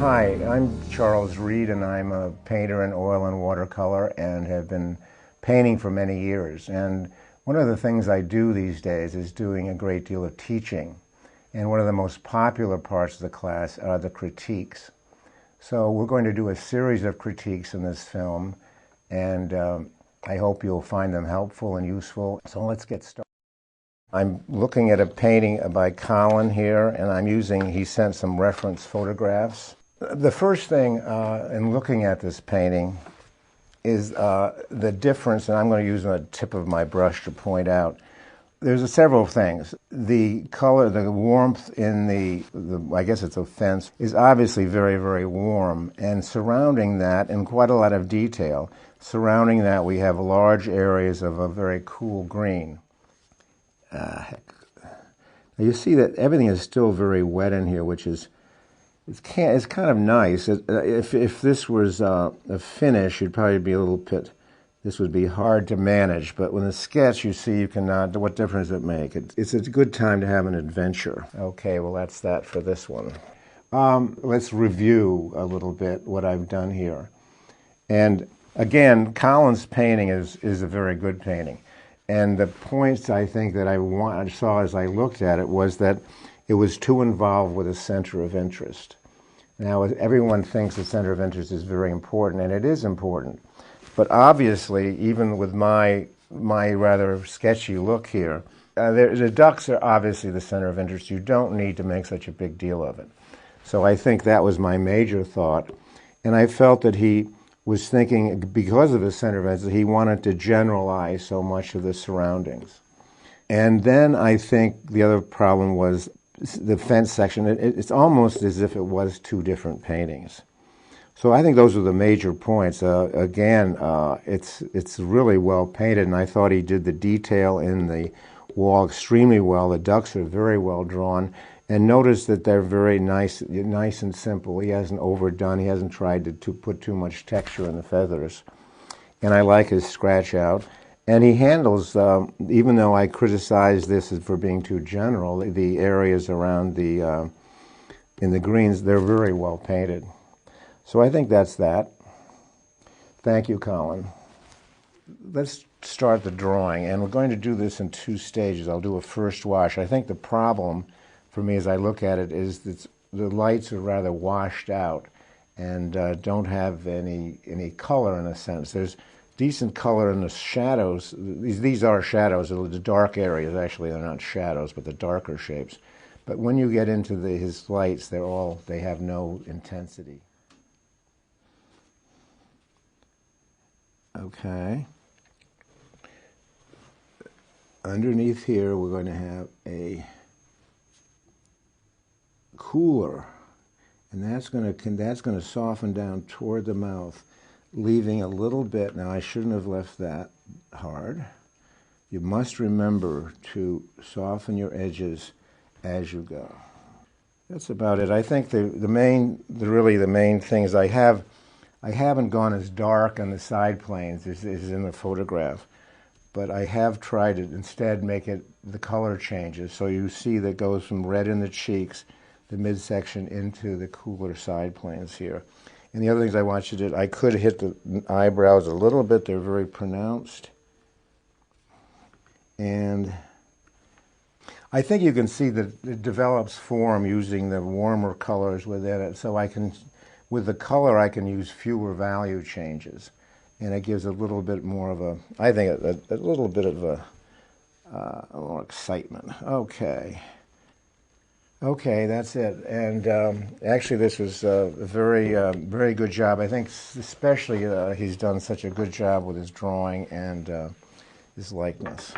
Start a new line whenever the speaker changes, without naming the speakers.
Hi, I'm Charles Reid, and I'm a painter in oil and watercolor and have been painting for many years. And one of the things I do these days is doing a great deal of teaching. And one of the most popular parts of the class are the critiques. So we're going to do a series of critiques in this film, and I hope you'll find them helpful and useful. So let's get started. I'm looking at a painting by Colin here, and he sent some reference photographs. The first thing in looking at this painting is the difference, and I'm going to use the tip of my brush to point out. There's several things. The color, the warmth in the I guess it's a fence, is obviously very, very warm, and surrounding that, in quite a lot of detail, surrounding that we have large areas of a very cool green. You see that everything is still very wet in here, which is it's kind of nice. If this was a finish, it'd probably be a little bit. This would be hard to manage. But when a sketch, you see, you cannot. What difference does it make? It's a good time to have an adventure. Okay, well that's that for this one. Let's review a little bit what I've done here. And again, Colin's painting is a very good painting. And the points I think that I saw as I looked at it was that it was too involved with a center of interest. Now, everyone thinks the center of interest is very important, and it is important. But obviously, even with my rather sketchy look here, the ducks are obviously the center of interest. You don't need to make such a big deal of it. So I think that was my major thought. And I felt that he was thinking, because of his center of interest, he wanted to generalize so much of the surroundings. And then I think the other problem was the fence section. It's almost as if it was two different paintings. So I think those are the major points. Again, it's really well painted, and I thought he did the detail in the wall extremely well. The ducks are very well drawn. And notice that they're very nice and simple. He hasn't overdone. He hasn't tried to put too much texture in the feathers. And I like his scratch out. And he handles, even though I criticize this for being too general, the areas around in the greens, they're very well painted. So I think that's that. Thank you, Colin. Let's start the drawing. And we're going to do this in two stages. I'll do a first wash. I think the problem for me as I look at it is that the lights are rather washed out and don't have any color in a sense. There's decent color in the shadows. These are shadows. The dark areas, actually, they're not shadows, but the darker shapes. But when you get into his lights, they have no intensity. Okay. Underneath here, we're going to have a cooler, and that's going to soften down toward the mouth, leaving a little bit. Now, I shouldn't have left that hard. You must remember to soften your edges as you go. That's about it. I think the main thing is I haven't gone as dark on the side planes as in the photograph, but I have tried to instead make it the color changes. So you see that goes from red in the cheeks, the midsection, into the cooler side planes here. And the other things I want you to do, I could hit the eyebrows a little bit. They're very pronounced. And I think you can see that it develops form using the warmer colors within it. So with the color, I can use fewer value changes. And it gives a little bit more of a, I think, a little bit of a little excitement. Okay, that's it. And actually, this was a very good job. I think especially he's done such a good job with his drawing and his likeness.